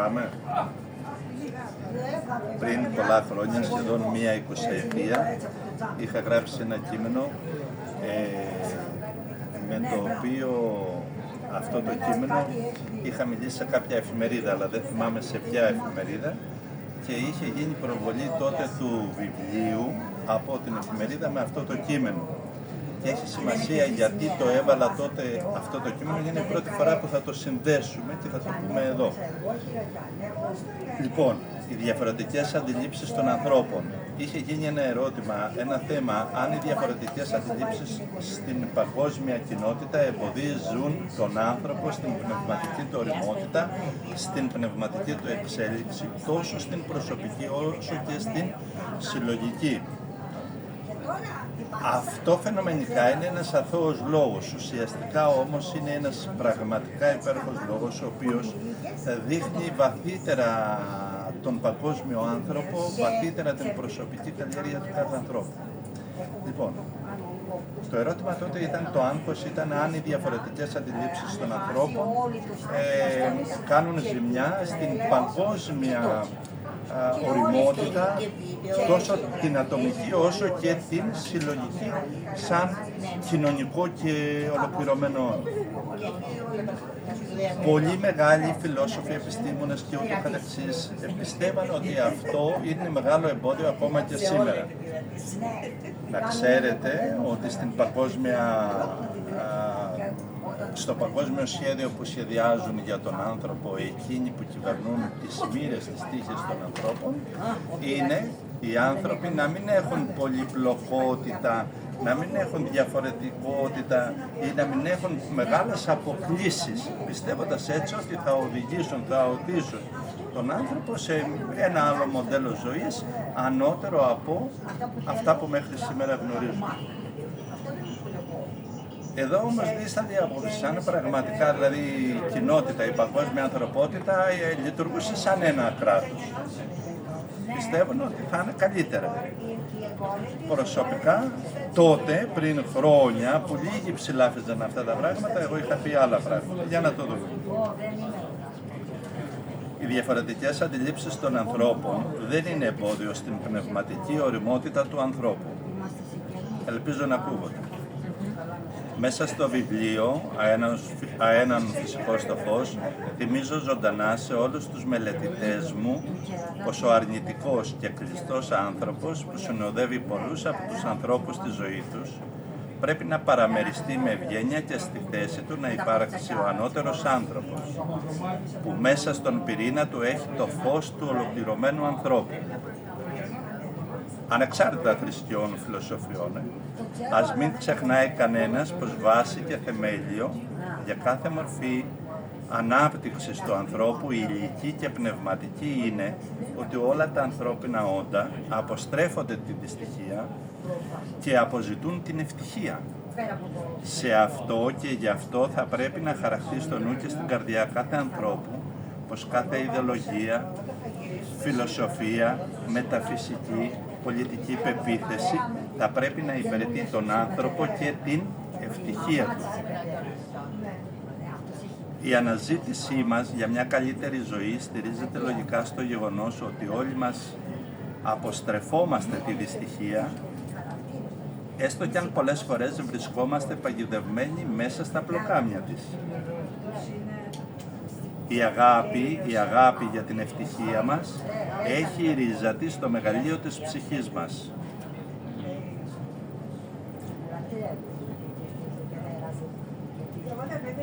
Πάμε. Πριν πολλά χρόνια, σχεδόν μία εικοσαετία, είχα γράψει ένα κείμενο με το οποίο αυτό το κείμενο είχα μιλήσει σε κάποια εφημερίδα, αλλά δεν θυμάμαι σε ποια εφημερίδα, και είχε γίνει προβολή τότε του βιβλίου από την εφημερίδα με αυτό το κείμενο. Και έχει σημασία γιατί το έβαλα τότε αυτό το κείμενο, γιατί είναι η πρώτη φορά που θα το συνδέσουμε και θα το πούμε εδώ. Λοιπόν, οι διαφορετικές αντιλήψεις των ανθρώπων. Είχε γίνει ένα ερώτημα, ένα θέμα, αν οι διαφορετικές αντιλήψεις στην παγκόσμια κοινότητα εμποδίζουν τον άνθρωπο στην πνευματική του ωριμότητα, στην πνευματική του εξέλιξη, τόσο στην προσωπική όσο και στην συλλογική. Αυτό φαινομενικά είναι ένας αθώος λόγος, ουσιαστικά όμως είναι ένας πραγματικά υπέροχος λόγος, ο οποίος δείχνει βαθύτερα τον παγκόσμιο άνθρωπο, βαθύτερα την προσωπική καλλιέργεια του κάθε ανθρώπου. Λοιπόν, το ερώτημα τότε ήταν, το άγχος ήταν αν οι διαφορετικές αντιλήψεις των ανθρώπων κάνουν ζημιά στην παγκόσμια ωριμότητα, τόσο την ατομική όσο και την συλλογική, σαν κοινωνικό και ολοκληρωμένο. Πολλοί μεγάλοι φιλόσοφοι, επιστήμονες και ούτω καθεξής πιστεύαν ότι αυτό είναι μεγάλο εμπόδιο ακόμα και σήμερα. Να ξέρετε ότι στο παγκόσμιο σχέδιο που σχεδιάζουν για τον άνθρωπο εκείνοι που κυβερνούν τις μοίρες, τις τύχες των ανθρώπων, είναι οι άνθρωποι να μην έχουν πολυπλοκότητα, να μην έχουν διαφορετικότητα ή να μην έχουν μεγάλες αποκλίσεις, πιστεύοντας έτσι ότι θα οδηγήσουν, θα οδηγήσουν τον άνθρωπο σε ένα άλλο μοντέλο ζωής ανώτερο από αυτά που μέχρι σήμερα γνωρίζουμε. Εδώ όμως δίστανται οι απόψεις, αν πραγματικά δηλαδή η κοινότητα, η παγκόσμια ανθρωπότητα λειτουργούσε σαν ένα κράτος. Πιστεύουν ότι θα είναι καλύτερα. Προσωπικά, τότε, πριν χρόνια, που λίγοι ψηλάφιζαν αυτά τα πράγματα, εγώ είχα πει άλλα πράγματα. Για να το δούμε. Οι διαφορετικές αντιλήψεις των ανθρώπων δεν είναι εμπόδιο στην πνευματική ωριμότητα του ανθρώπου. Ελπίζω να ακούγονται. Μέσα στο βιβλίο «Αέναν φυσικό στο φως» θυμίζω ζωντανά σε όλους τους μελετητές μου πως ο αρνητικός και κλειστός άνθρωπος που συνοδεύει πολλούς από τους ανθρώπους στη ζωή τους πρέπει να παραμεριστεί με ευγένεια και στη θέση του να υπάρξει ο ανώτερος άνθρωπος που μέσα στον πυρήνα του έχει το φως του ολοκληρωμένου ανθρώπου. Ανεξάρτητα θρησκειών φιλοσοφιών, ας μην ξεχνάει κανένας πως βάση και θεμέλιο για κάθε μορφή ανάπτυξης του ανθρώπου, ηλική και πνευματική, είναι ότι όλα τα ανθρώπινα όντα αποστρέφονται τη δυστυχία και αποζητούν την ευτυχία. Σε αυτό και γι' αυτό θα πρέπει να χαραχτεί στο νου και στην καρδιά κάθε ανθρώπου πως κάθε ιδεολογία, φιλοσοφία, μεταφυσική, πολιτική πεποίθηση θα πρέπει να υπηρετεί τον άνθρωπο και την ευτυχία του. Η αναζήτησή μας για μια καλύτερη ζωή στηρίζεται λογικά στο γεγονός ότι όλοι μας αποστρεφόμαστε τη δυστυχία, έστω κι αν πολλές φορές βρισκόμαστε παγιδευμένοι μέσα στα πλοκάμια της. Η αγάπη για την ευτυχία μας έχει ρίζα της στο μεγαλείο της ψυχής μας.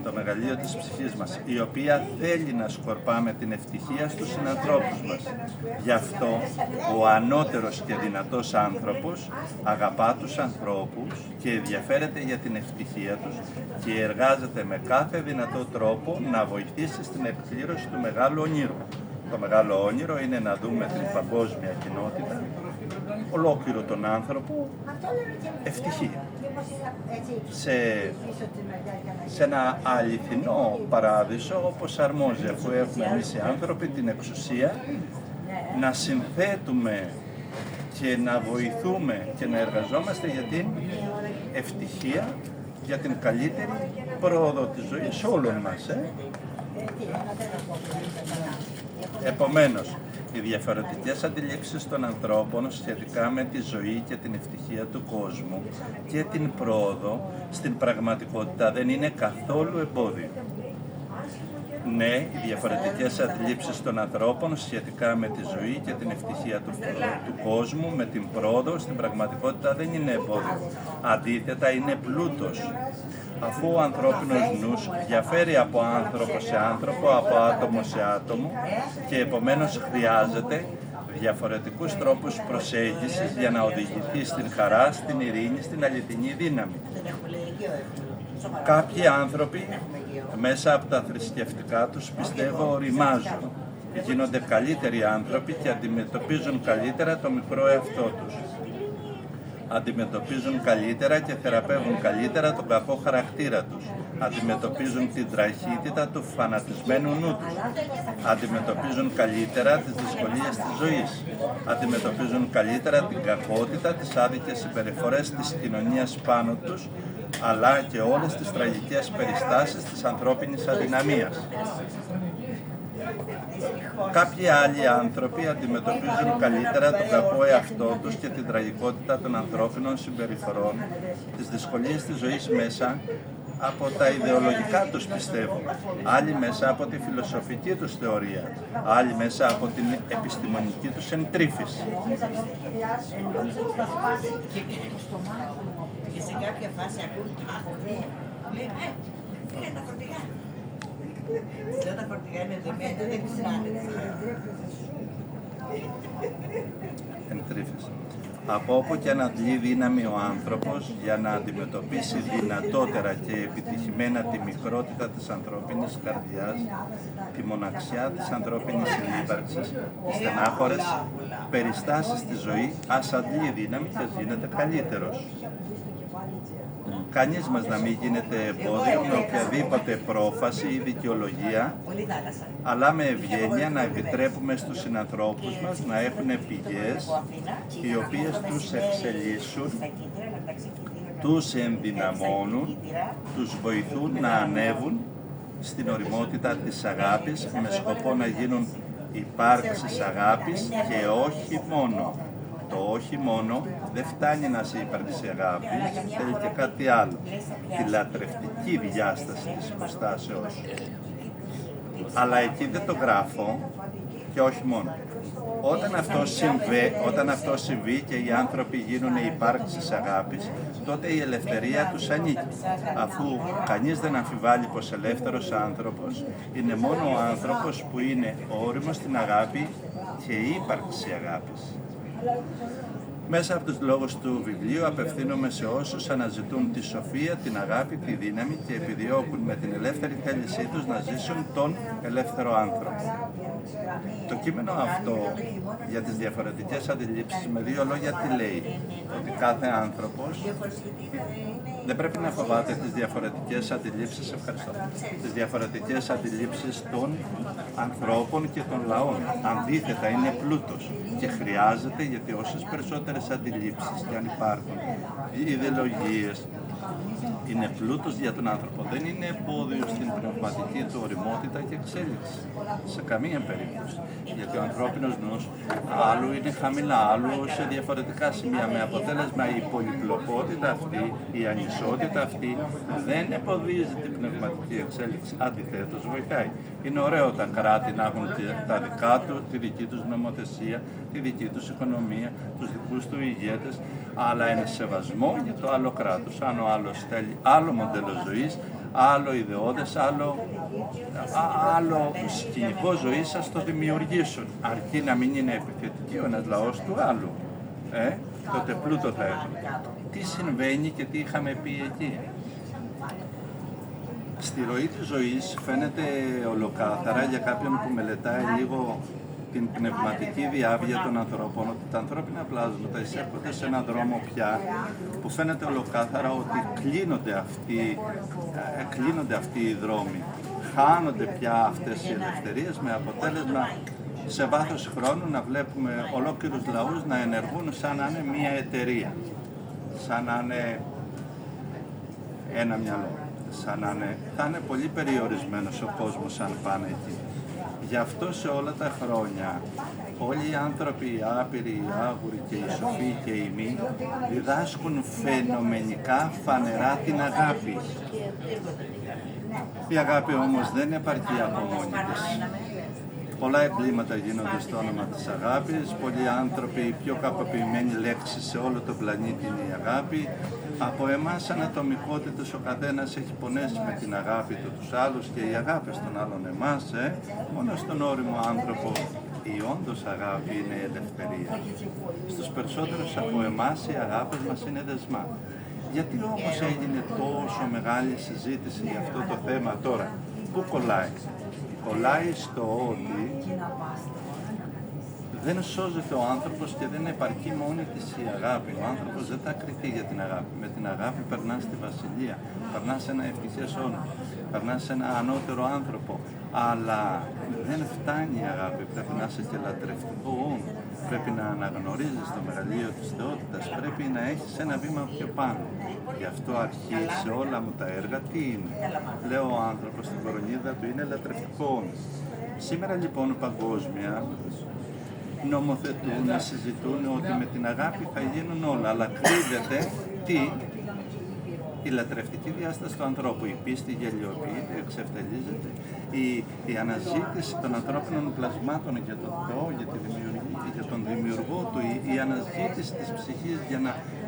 Το μεγαλείο της ψυχής μας, η οποία θέλει να σκορπάμε την ευτυχία στους συνανθρώπους μας. Γι' αυτό ο ανώτερος και δυνατός άνθρωπος αγαπά τους ανθρώπους και ενδιαφέρεται για την ευτυχία τους και εργάζεται με κάθε δυνατό τρόπο να βοηθήσει στην εκπλήρωση του μεγάλου ονείρου. Το μεγάλο όνειρο είναι να δούμε την παγκόσμια κοινότητα, ολόκληρο τον άνθρωπο, ευτυχή. Σε ένα αληθινό παράδεισο όπως αρμόζει, αφού έχουμε εμείς οι άνθρωποι την εξουσία να συνθέτουμε και να βοηθούμε και να εργαζόμαστε για την ευτυχία, για την καλύτερη πρόοδο της ζωής όλων μας. Επομένως, οι διαφορετικές αντιλήψεις των ανθρώπων σχετικά με τη ζωή και την ευτυχία του κόσμου και την πρόοδο στην πραγματικότητα δεν είναι καθόλου εμπόδιο. Ναι, οι διαφορετικές αντιλήψεις των ανθρώπων σχετικά με τη ζωή και την ευτυχία του κόσμου, με την πρόοδο στην πραγματικότητα δεν είναι εμπόδιο. Αντίθετα, είναι πλούτος. Αφού ο ανθρώπινος νους διαφέρει από άνθρωπο σε άνθρωπο, από άτομο σε άτομο και επομένως χρειάζεται διαφορετικούς τρόπους προσέγγισης για να οδηγηθεί στην χαρά, στην ειρήνη, στην αληθινή δύναμη. Κάποιοι άνθρωποι μέσα από τα θρησκευτικά τους πιστεύω οριμάζουν, γίνονται καλύτεροι άνθρωποι και αντιμετωπίζουν καλύτερα το μικρό εαυτό τους. Αντιμετωπίζουν καλύτερα και θεραπεύουν καλύτερα τον κακό χαρακτήρα τους. Αντιμετωπίζουν την τραχύτητα του φανατισμένου νου τους. Αντιμετωπίζουν καλύτερα τις δυσκολίες της ζωής. Αντιμετωπίζουν καλύτερα την κακότητα, τις άδικες συμπεριφορές της κοινωνίας πάνω τους, αλλά και όλες τις τραγικές περιστάσεις της ανθρώπινης αδυναμίας. Κάποιοι άλλοι άνθρωποι αντιμετωπίζουν καλύτερα τον κακό εαυτό τους και την τραγικότητα των ανθρώπινων συμπεριφορών, τις δυσκολίες της ζωής μέσα από τα ιδεολογικά τους πιστεύω, άλλοι μέσα από τη φιλοσοφική τους θεωρία, άλλοι μέσα από την επιστημονική τους εντρύφηση. Και σε κάποια φάση ακούν λέει, είναι τα φορτηγά. Λέω τα φορτηγά είναι δεμένα, δεν κουνάνε. Εντρύφηση. Από όπου και αν αντλεί δύναμη ο άνθρωπος για να αντιμετωπίσει δυνατότερα και επιτυχημένα τη μικρότητα της ανθρώπινης καρδιάς, τη μοναξιά της ανθρώπινης συνύπαρξης, τις στενάχωρες περιστάσεις στη ζωή, ας αντλεί δύναμη και ας γίνεται καλύτερος. Κανείς μας να μην γίνεται εμπόδιο με οποιαδήποτε πρόφαση ή δικαιολογία, αλλά με ευγένεια να επιτρέπουμε στους συνανθρώπους μας να έχουν πηγές οι οποίες τους εξελίσσουν, τους ενδυναμώνουν, τους βοηθούν να ανέβουν στην οριμότητα της αγάπης με σκοπό να γίνουν υπάρξεις αγάπης και όχι μόνο. Το όχι μόνο δεν φτάνει να σε υπάρξει αγάπη, θέλει και κάτι άλλο, τη λατρευτική διάσταση της υποστάσεως. Αλλά εκεί δεν το γράφω και όχι μόνο. Όταν αυτό συμβεί και οι άνθρωποι γίνουν υπάρξεις αγάπης, τότε η ελευθερία τους ανήκει. Αφού κανείς δεν αμφιβάλλει πως ελεύθερος άνθρωπος είναι μόνο ο άνθρωπος που είναι όριμος στην αγάπη και ύπαρξη αγάπης. Μέσα από τους λόγους του βιβλίου απευθύνομαι σε όσους αναζητούν τη σοφία, την αγάπη, τη δύναμη και επιδιώκουν με την ελεύθερη θέλησή τους να ζήσουν τον ελεύθερο άνθρωπο. Το κείμενο αυτό για τις διαφορετικές αντιλήψεις με δύο λόγια τι λέει? Ότι κάθε άνθρωπος δεν πρέπει να φοβάται τις διαφορετικές αντιλήψεις, τις διαφορετικές αντιλήψεις των ανθρώπων και των λαών. Αντίθετα είναι πλούτος και χρειάζεται, γιατί όσες περισσότερες αντιλήψεις και αν υπάρχουν, οι ιδεολογίες, είναι πλούτος για τον άνθρωπο. Δεν είναι εμπόδιο στην πνευματική του οριμότητα και εξέλιξη. Σε καμία περίπτωση. Γιατί ο ανθρώπινος νους άλλου είναι χαμηλά, άλλου σε διαφορετικά σημεία. Με αποτέλεσμα η πολυπλοκότητα αυτή, η ανισότητα αυτή δεν εμποδίζει την πνευματική εξέλιξη. Αντιθέτως βοηθάει. Είναι ωραίο τα κράτη να έχουν τα δικά του, τη δική τους νομοθεσία, τη δική τους οικονομία, τους δικούς του ηγέτες, αλλά είναι σεβασμό για το άλλο κράτος. Αν ο άλλος θέλει άλλο μοντέλο ζωής, άλλο ιδεώδες, άλλο σκηνικό ζωής, ας το δημιουργήσουν. Αρκεί να μην είναι επιθετική ο ένας λαός του άλλου. Τότε πλούτο θα έχουμε. Τι συμβαίνει και τι είχαμε πει εκεί? Στη ροή της ζωής φαίνεται ολοκάθαρα για κάποιον που μελετάει λίγο την πνευματική διάβια των ανθρώπων, ότι τα ανθρώπινα πλάσματα εισέρχονται σε έναν δρόμο πια που φαίνεται ολοκάθαρα ότι κλείνονται αυτοί οι δρόμοι. Χάνονται πια αυτές οι ελευθερίες με αποτέλεσμα σε βάθος χρόνου να βλέπουμε ολόκληρους λαούς να ενεργούν σαν να είναι μία εταιρεία, σαν να είναι ένα μυαλό, θα είναι πολύ περιορισμένος ο κόσμος αν πάνε εκεί. Γι' αυτό σε όλα τα χρόνια όλοι οι άνθρωποι, οι άπειροι, οι άγουροι και οι σοφοί και οι μη διδάσκουν φαινομενικά φανερά την αγάπη. Η αγάπη όμως δεν επαρκεί από μόνη της. Πολλά εγκλήματα γίνονται στο όνομα της αγάπης, πολλοί άνθρωποι, η πιο καποποιημένη λέξη σε όλο τον πλανήτη είναι η αγάπη. Από εμάς ανατομικότητες ο καθένας έχει πονέσει με την αγάπη του τους άλλους και η αγάπη στον άλλον εμάς, μόνο στον όριμο άνθρωπο η όντως αγάπη είναι η ελευθερία. Στους περισσότερους από εμάς η αγάπη μας είναι δεσμά. Γιατί όμως έγινε τόσο μεγάλη συζήτηση για αυτό το θέμα τώρα? Πού κολλάει? Κολλάει στο ότι δεν σώζεται ο άνθρωπος και δεν επαρκεί μόνη της η αγάπη. Ο άνθρωπος δεν θα κριθεί για την αγάπη. Με την αγάπη περνάς στη βασιλεία, περνάς σε ένα ευτυχές όνειρο, περνάς σε ένα ανώτερο άνθρωπο. Αλλά δεν φτάνει η αγάπη, πρέπει να είσαι και λατρευτικό όνειρο. Πρέπει να αναγνωρίζεις το μεγαλείο της θεότητας, πρέπει να έχεις ένα βήμα πιο πάνω. Γι' αυτό αρχή σε όλα μου τα έργα τι είναι? Λέω ο άνθρωπος στην κορονίδα του είναι λατρευτικό όνειρο. Σήμερα λοιπόν παγκόσμια νομοθετούν, συζητούν ότι με την αγάπη θα γίνουν όλα, αλλά κρύβεται τι? Η λατρευτική διάσταση του ανθρώπου, η πίστη γελιοποιείται, εξευτελίζεται, η αναζήτηση των ανθρώπινων πλασμάτων για τον Θεό, για τη δημιουργία, για τον δημιουργό του, η αναζήτηση της ψυχής για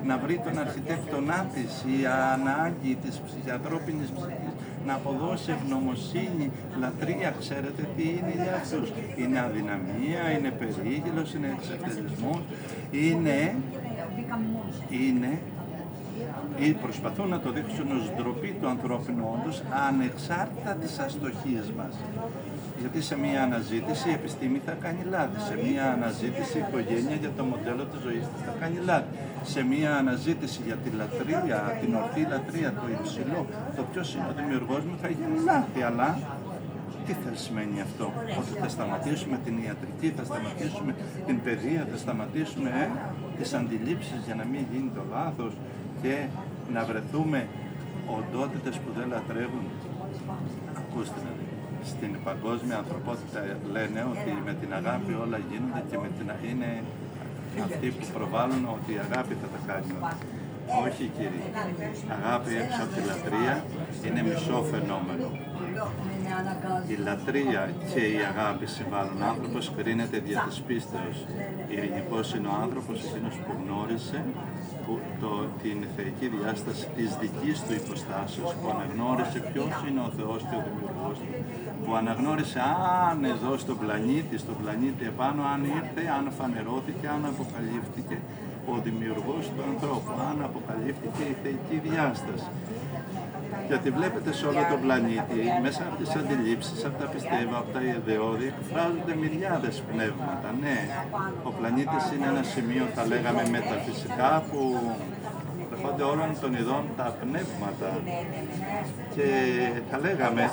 να βρει τον αρχιτέκτονά της, η ανάγκη της ανθρώπινης ψυχής να αποδώσει ευγνωμοσύνη, λατρεία, ξέρετε τι είναι για αυτούς? Είναι αδυναμία, είναι περίγελος, είναι εξευτελισμός, είναι ή προσπαθούν να το δείξουν ως ντροπή του ανθρώπινου όντως ανεξάρτητα της αστοχίας μας. Γιατί σε μία αναζήτηση η επιστήμη θα κάνει λάθη, σε μία αναζήτηση η οικογένεια για το μοντέλο της ζωής της θα κάνει λάθη, σε μία αναζήτηση για τη λατρεία, την ορθή λατρεία, το υψηλό, το ποιος είναι ο δημιουργός μου θα γίνει λάθη, αλλά τι θα σημαίνει αυτό? Ότι θα σταματήσουμε την ιατρική, θα σταματήσουμε την παιδεία, θα σταματήσουμε τις αντιλήψεις για να μην γίνει το λάθος και να βρεθούμε οντότητες που δεν λατρεύουν. Ακούστε να δείτε. Στην παγκόσμια ανθρωπότητα λένε ότι με την αγάπη όλα γίνονται και με την είναι αυτοί που προβάλλουν ότι η αγάπη θα τα κάνει. Όχι κύριε, αγάπη έξω από τη λατρεία είναι μισό φαινόμενο. Η λατρεία και η αγάπη συμβάλλουν. Ο άνθρωπος κρίνεται δια της πίστεως. Ειρηνικός είναι ο άνθρωπος εκείνος που γνώρισε την θεϊκή διάσταση της δικής του υποστάσεως, που αναγνώρισε ποιος είναι ο Θεός και ο Δημιουργός του, που αναγνώρισε αν εδώ στον πλανήτη επάνω, αν ήρθε, αν φανερώθηκε, αν αποκαλύφθηκε ο Δημιουργός του ανθρώπου, αν αποκαλύφθηκε η θεϊκή διάσταση. Γιατί βλέπετε σε όλο τον πλανήτη, μέσα από τις αντιλήψεις, από τα πιστεύω, από τα ιδεώδη, εκφράζονται μυριάδες πνεύματα. Ναι, ο πλανήτης είναι ένα σημείο, θα λέγαμε, μεταφυσικά, που προχώνται όλων των ειδών τα πνεύματα. Και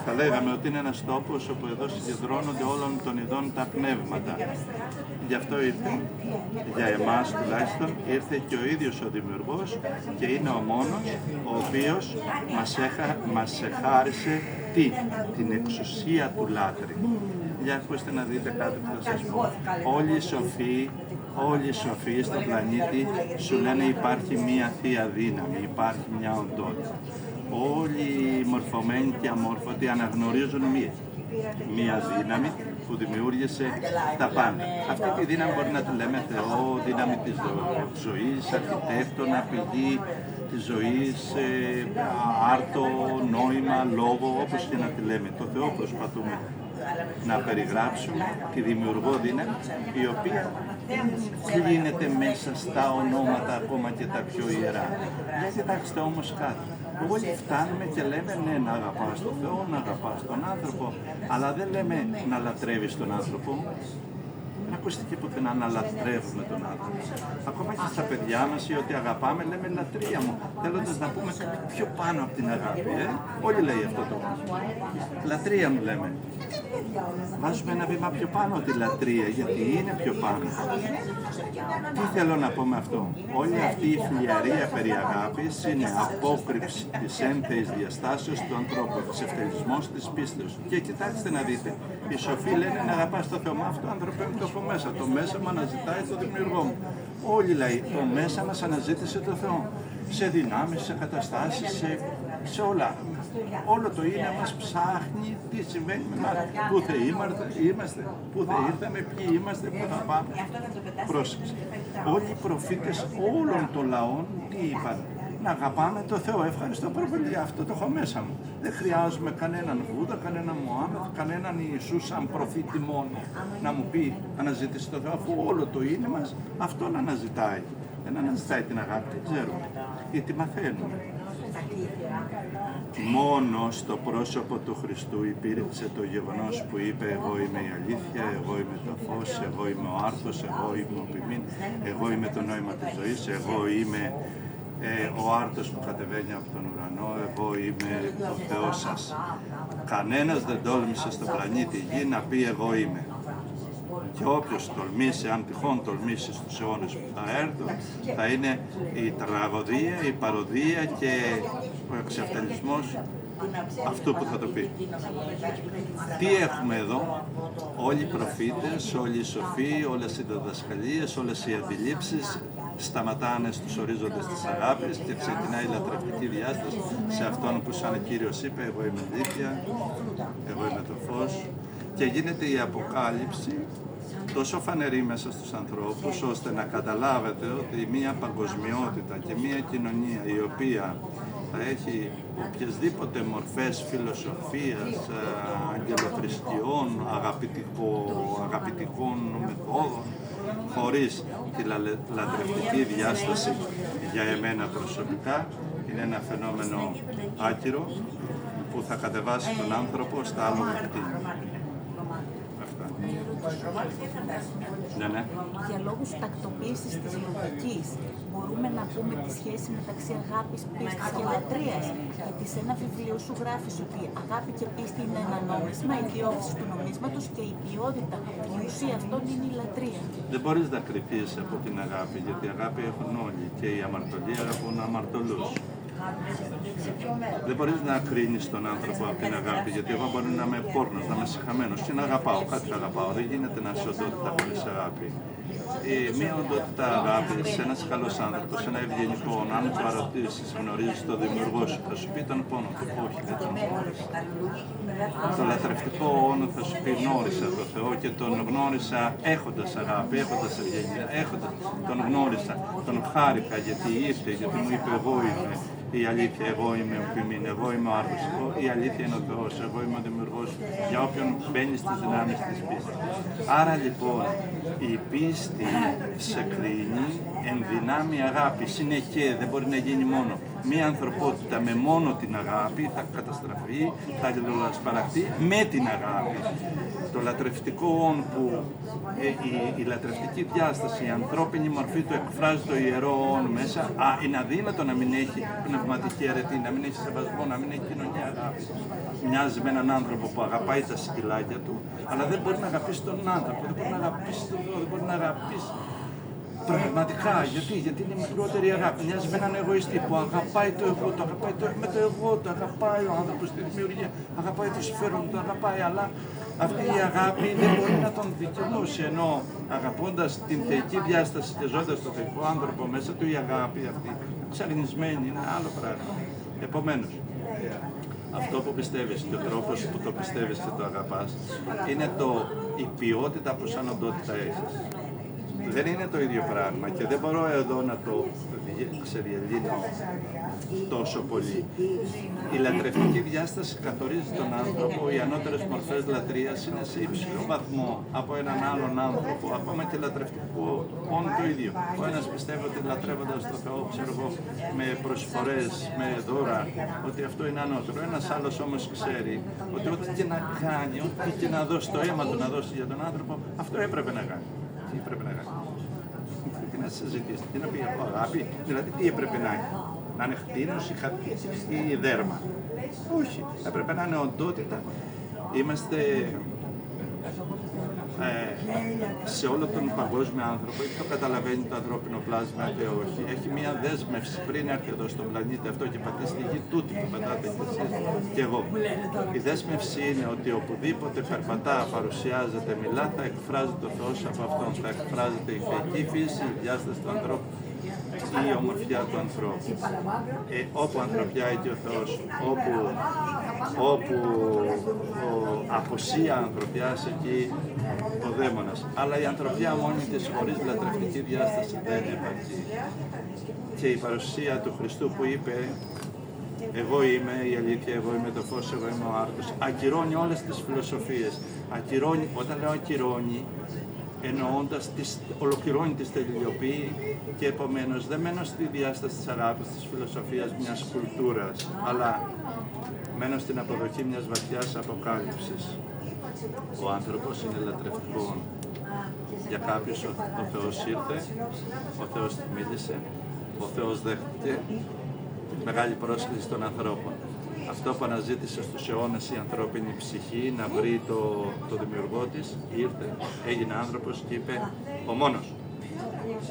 θα λέγαμε ότι είναι ένας τόπος όπου εδώ συγκεντρώνονται όλων των ειδών τα πνεύματα. Γι' αυτό ήρθε, για εμάς τουλάχιστον, ήρθε και ο ίδιος ο Δημιουργός και είναι ο μόνος ο οποίος μας εχάρισε την εξουσία του λάτρη. Για ακούστε να δείτε κάτι που θα σας πω. Όλοι οι σοφοί στον πλανήτη σου λένε υπάρχει μία θεία δύναμη, υπάρχει μια οντότητα. Όλοι οι μορφωμένοι και αμόρφωτοι αναγνωρίζουν μία δύναμη που δημιούργησε τα πάντα. Αυτή τη δύναμη μπορεί να τη λέμε Θεό, δύναμη της ζωής, αρχιτέκτονα, πηγή της ζωής, άρτο, νόημα, λόγο, όπως και να τη λέμε. Το Θεό προσπαθούμε να περιγράψουμε, τη δημιουργό δύναμη, η οποία κλείνεται μέσα στα ονόματα ακόμα και τα πιο ιερά. Για κοιτάξτε όμως κάτι. Όλοι φτάνουμε και λέμε ναι, να αγαπάς τον Θεό, να αγαπάς τον άνθρωπο, αλλά δεν λέμε να λατρεύεις τον άνθρωπο. Δεν ακούστηκε πουθενά να λατρεύουμε τον άνθρωπο. Ακόμα και στα παιδιά μας ή ότι αγαπάμε, λέμε λατρεία μου, θέλοντας να πούμε κάτι πιο πάνω από την αγάπη. Όλοι λέει αυτό το πράγμα. Λατρεία μου λέμε. Βάζουμε ένα βήμα πιο πάνω τη λατρεία, γιατί είναι πιο πάνω. Τι θέλω να πω με αυτό? Όλη αυτή η φλιαρία περί αγάπης είναι απόκρυψη της ένθεης διαστάσεως του ανθρώπου, εξευτελισμός της πίστεως. Και κοιτάξτε να δείτε, Οι σοφοί λένε να αγαπάς το Θεό μου. Αυτό άνθρωπο είναι το έχω μέσα. Το μέσα μου αναζητάει το δημιουργό μου. Όλοι λέει, το μέσα μας αναζήτησε το Θεό. Σε δυνάμεις, σε καταστάσεις, σε όλα. Όλο το είναι μας ψάχνει τι συμβαίνει με εμάς. Πού θα είμαστε, πού θα ήρθαμε, ποιοι είμαστε, πού θα πάμε. Πρόσεξε. Όλοι οι προφήτες όλων των λαών τι είπαν? Να αγαπάμε το Θεό. Ευχαριστώ πολύ, αυτό το έχω μέσα μου. Δεν χρειάζομαι κανέναν Βούδα, κανέναν Μωάμεθ, κανέναν Ιησού σαν προφήτη μόνο να μου πει αναζήτησε το Θεό, αφού όλο το είναι μας αυτόν αναζητάει. Δεν αναζητάει την αγάπη, δεν ξέρουμε, γιατί μαθαίνουμε. Μόνο στο πρόσωπο του Χριστού υπήρξε το γεγονός που είπε εγώ είμαι η αλήθεια, εγώ είμαι το φως, εγώ είμαι ο άρθος, εγώ είμαι ο ποιμήν, εγώ είμαι το νόημα της ζωής, εγώ είμαι ο άρτος που κατεβαίνει από τον ουρανό, εγώ είμαι ο Θεός σας. Κανένας δεν τόλμησε στον πλανήτη Γη να πει εγώ είμαι. Και όποιος τολμήσει, αν τυχόν τολμήσει στους αιώνες που θα έρθουν, θα είναι η τραγωδία, η παροδία και ο εξευτελισμός αυτού που θα το πει. Τι έχουμε εδώ? Όλοι οι προφήτες, όλοι οι σοφοί, όλες οι διδασκαλίες, όλες οι αντιλήψεις σταματάνε στους ορίζοντες της αγάπης και ξεκινάει η λατρευτική διάσταση σε αυτόν που σαν Κύριος είπε εγώ είμαι αλήθεια, εγώ είμαι το φως, και γίνεται η αποκάλυψη τόσο φανερή μέσα στους ανθρώπους ώστε να καταλάβετε ότι μια παγκοσμιότητα και μια κοινωνία η οποία θα έχει οποιασδήποτε μορφές φιλοσοφίας, αγγελοθρησκειών, αγαπητικών μεθόδων, χωρίς τη λατρευτική διάσταση για εμένα προσωπικά, είναι ένα φαινόμενο άκυρο που θα κατεβάσει τον άνθρωπο στα άλογα κτίνη. Ναι. Για λόγους τακτοποίησης της λογικής, μπορούμε να πούμε τη σχέση μεταξύ αγάπης, πίστης και λατρείας. Γιατί σε ένα βιβλίο σου γράφεις ότι αγάπη και πίστη είναι ένα νόμισμα, η διόφυση του νομίσματος και η ποιότητα, η ουσία αυτών είναι η λατρεία. Δεν μπορείς να κρυφτείς από την αγάπη, γιατί η αγάπη έχουν όλοι και οι αμαρτωλοί αγαπούν αμαρτωλούς. Δεν μπορείς να κρίνεις τον άνθρωπο από την αγάπη, γιατί εγώ μπορεί να είμαι πόρνος, να είμαι σιχαμένος και να αγαπάω, κάτι αγαπάω. Δεν γίνεται να είσαι οντότητα χωρίς αγάπη. Μία οντότητα αγάπης, ένας καλός άνθρωπος, ένα ευγενικό, αν του παρατήσεις, γνωρίζεις τον δημιουργό σου, θα σου πει τον πόνο του, όχι, δεν τον γνώρισα. Το λατρευτικό όνο θα σου πει γνώρισα τον Θεό και τον γνώρισα έχοντας αγάπη, έχοντας ευγενία, τον γνώρισα, τον χάρηκα γιατί ήρθε, γιατί μου είπε εγώ είμαι η αλήθεια, εγώ είμαι ο ποιμήν, εγώ είμαι ο άρθος, η αλήθεια είναι ο Θεός, εγώ είμαι ο δημιουργός για όποιον μπαίνει στις δυνάμεις της πίστης. Άρα λοιπόν η πίστη σε κρίνει εν δυνάμει αγάπης, είναι και δεν μπορεί να γίνει μόνο. Μία ανθρωπότητα με μόνο την αγάπη θα καταστραφεί, θα αλληλοσπαραχτεί με την αγάπη. Το λατρευτικό όν που η λατρευτική διάσταση, η ανθρώπινη μορφή του εκφράζει το ιερό όν μέσα, είναι αδύνατο να μην έχει πνευματική αρετή, να μην έχει σεβασμό, να μην έχει κοινωνία αγάπη. Μοιάζει με έναν άνθρωπο που αγαπάει τα σκυλάκια του, αλλά δεν μπορεί να αγαπήσει τον άνθρωπο, δεν μπορεί να αγαπήσει τον Θεό, δεν μπορεί να αγαπήσει πραγματικά. Γιατί είναι η μικρότερη αγάπη. Μοιάζει με έναν εγωιστή που αγαπάει το εγώ, το αγαπάει με το εγώ, το αγαπάει ο άνθρωπος στη δημιουργία, αγαπάει το συμφέρον του, το αγαπάει, αλλά αυτή η αγάπη δεν μπορεί να τον δικαιώσει, ενώ αγαπώντας την θεϊκή διάσταση και ζώντας τον θεϊκό άνθρωπο μέσα του, η αγάπη αυτή εξαρνισμένη είναι άλλο πράγμα. Επομένως, αυτό που πιστεύεις και ο τρόπος που το πιστεύεις και το αγαπάς είναι η ποιότητα που σαν οντότητα έχεις. Δεν είναι το ίδιο πράγμα και δεν μπορώ εδώ να το ξεδιελύνω τόσο πολύ. Η λατρευτική διάσταση καθορίζει τον άνθρωπο, οι ανώτερες μορφές λατρείας είναι σε υψηλό βαθμό από έναν άλλον άνθρωπο, ακόμα και λατρευτικό μόνο το ίδιο. Ο ένας πιστεύει ότι λατρεύοντας τον Θεό, ξέρω εγώ, με προσφορές, με δώρα, ότι αυτό είναι ανώτερο. Ένας άλλος όμως ξέρει ότι ό,τι και να κάνει, ό,τι και να δώσει το αίμα του να δώσει για τον άνθρωπο, αυτό έπρεπε να κάνει. Τι έπρεπε να κάνει? Τι να συζητήσει, τι να πει από αγάπη, δηλαδή τι έπρεπε να είναι? Να είναι χτίνος ή δέρμα? Όχι, έπρεπε να είναι οντότητα. Είμαστε σε όλο τον παγκόσμιο άνθρωπο, είτε το καταλαβαίνει το ανθρώπινο πλάσμα είτε όχι, έχει μια δέσμευση πριν έρθει εδώ στον πλανήτη αυτό και πατήσει τη γη τούτη που πατάτε κι εσείς και εγώ. Η δέσμευση είναι ότι οπουδήποτε περπατά, παρουσιάζεται, μιλά, θα εκφράζεται ο Θεός από αυτόν, θα εκφράζεται η θεϊκή φύση, η διάσταση του ανθρώπου, η ομορφιά του ανθρώπου. Όπου ανθρωπιά εκεί ο Θεός, όπου απουσία ανθρωπιάς εκεί ο δαίμονας. Αλλά η ανθρωπιά μόνη της χωρίς λατρευτική διάσταση δεν επαρκεί. Και η παρουσία του Χριστού που είπε εγώ είμαι η αλήθεια, εγώ είμαι το φως, εγώ είμαι ο άρτος, ακυρώνει όλες τις φιλοσοφίες. Ακυρώνει, όταν λέω ακυρώνει, εννοώντας, ολοκληρώνει, τις τελειοποιεί και επομένως δεν μένω στη διάσταση της αγάπης, της φιλοσοφίας μιας κουλτούρας, αλλά μένω στην αποδοχή μιας βαθιάς αποκάλυψης. Ο άνθρωπος είναι λατρευτικό. Για κάποιους ο Θεός ήρθε, ο Θεός μίλησε, ο Θεός δέχτηκε τη μεγάλη πρόσκληση των ανθρώπων. Αυτό που αναζήτησε στους αιώνες η ανθρώπινη ψυχή να βρει το δημιουργό της, ήρθε, έγινε άνθρωπος και είπε ο μόνος.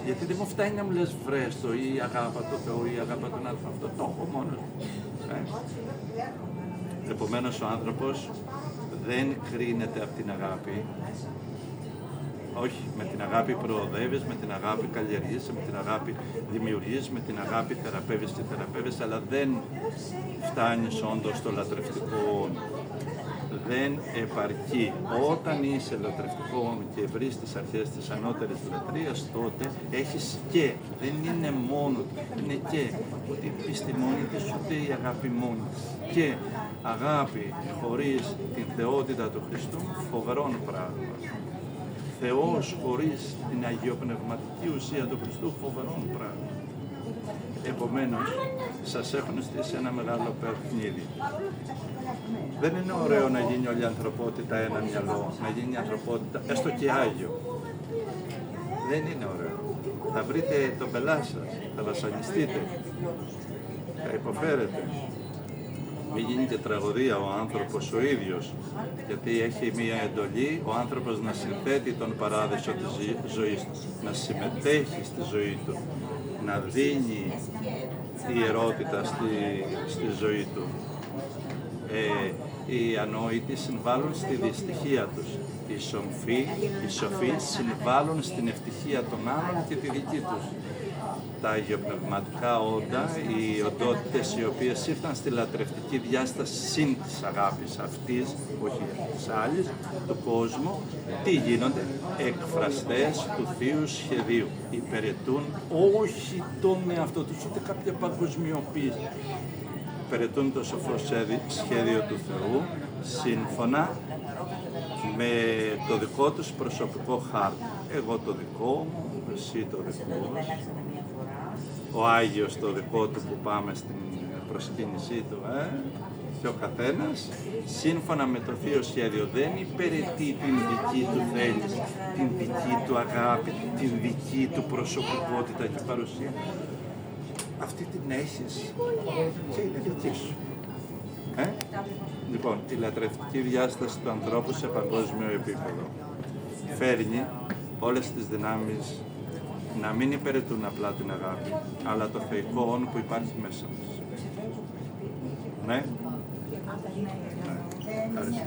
Γιατί δεν μου φτάνει να μου λες βρέστο ή αγάπα το Θεό ή αγάπα τον άνθρωπο, αυτό το έχω μόνος. Επομένως ο άνθρωπος δεν κρίνεται από την αγάπη. Όχι, με την αγάπη προοδεύεις, με την αγάπη καλλιεργείς, με την αγάπη δημιουργείς, με την αγάπη θεραπεύεις και θεραπεύεις, αλλά δεν φτάνεις όντως στο λατρευτικό. Δεν επαρκεί. Όταν είσαι λατρευτικό και βρεις τις αρχές της ανώτερης λατρείας, τότε έχεις και, δεν είναι μόνο, είναι και, ούτε η πίστη μόνη της, ούτε η αγάπη μόνη της. Και αγάπη χωρίς την θεότητα του Χριστού, φοβερόν πράγμα. Θεός χωρίς την αγιοπνευματική ουσία του Χριστού, φοβερόν πράγμα. Επομένως, σας έχουν στήσει ένα μεγάλο παιχνίδι. Δεν είναι ωραίο να γίνει όλη η ανθρωπότητα ένα μυαλό, να γίνει η ανθρωπότητα έστω και Άγιο. Δεν είναι ωραίο. Θα βρείτε τον πελά σας, θα βασανιστείτε, θα υποφέρετε. Μην γίνει και τραγωδία ο άνθρωπος ο ίδιος, γιατί έχει μία εντολή ο άνθρωπος να συνθέτει τον παράδεισο της ζωής του, να συμμετέχει στη ζωή του, να δίνει ιερότητα στη ζωή του. Οι ανόητοι συμβάλλουν στη δυστυχία τους. Οι σοφοί συμβάλλουν στην ευτυχία των άλλων και τη δική τους. Τα αγιοπνευματικά όντα, οι οντότητες οι οποίες ήρθαν στη λατρευτική διάσταση συν της αγάπης αυτής, όχι της άλλης, του κόσμου, τι γίνονται, εκφραστές του Θείου σχεδίου. Υπηρετούν όχι τον εαυτό τους, ούτε κάποια παγκοσμιοποίηση. Υπηρετούν το σοφό σχέδιο του Θεού, σύμφωνα με το δικό τους προσωπικό χάρτη. Εγώ το δικό μου, εσύ το δικό σου, ο Άγιος το δικό του που πάμε στην προσκύνησή του, και ο καθένας, σύμφωνα με το Θείο Σχέδιο, δεν υπηρετεί την δική του θέληση, την δική του αγάπη, την δική του προσωπικότητα και παρουσία. Αυτή την έχεις και είναι δική σου. Λοιπόν, η λατρευτική διάσταση του ανθρώπου σε παγκόσμιο επίπεδο φέρνει όλες τις δυνάμεις να μην υπηρετούν απλά την αγάπη, αλλά το θεϊκό όν που υπάρχει μέσα μας. Ναι. Ευχαριστώ.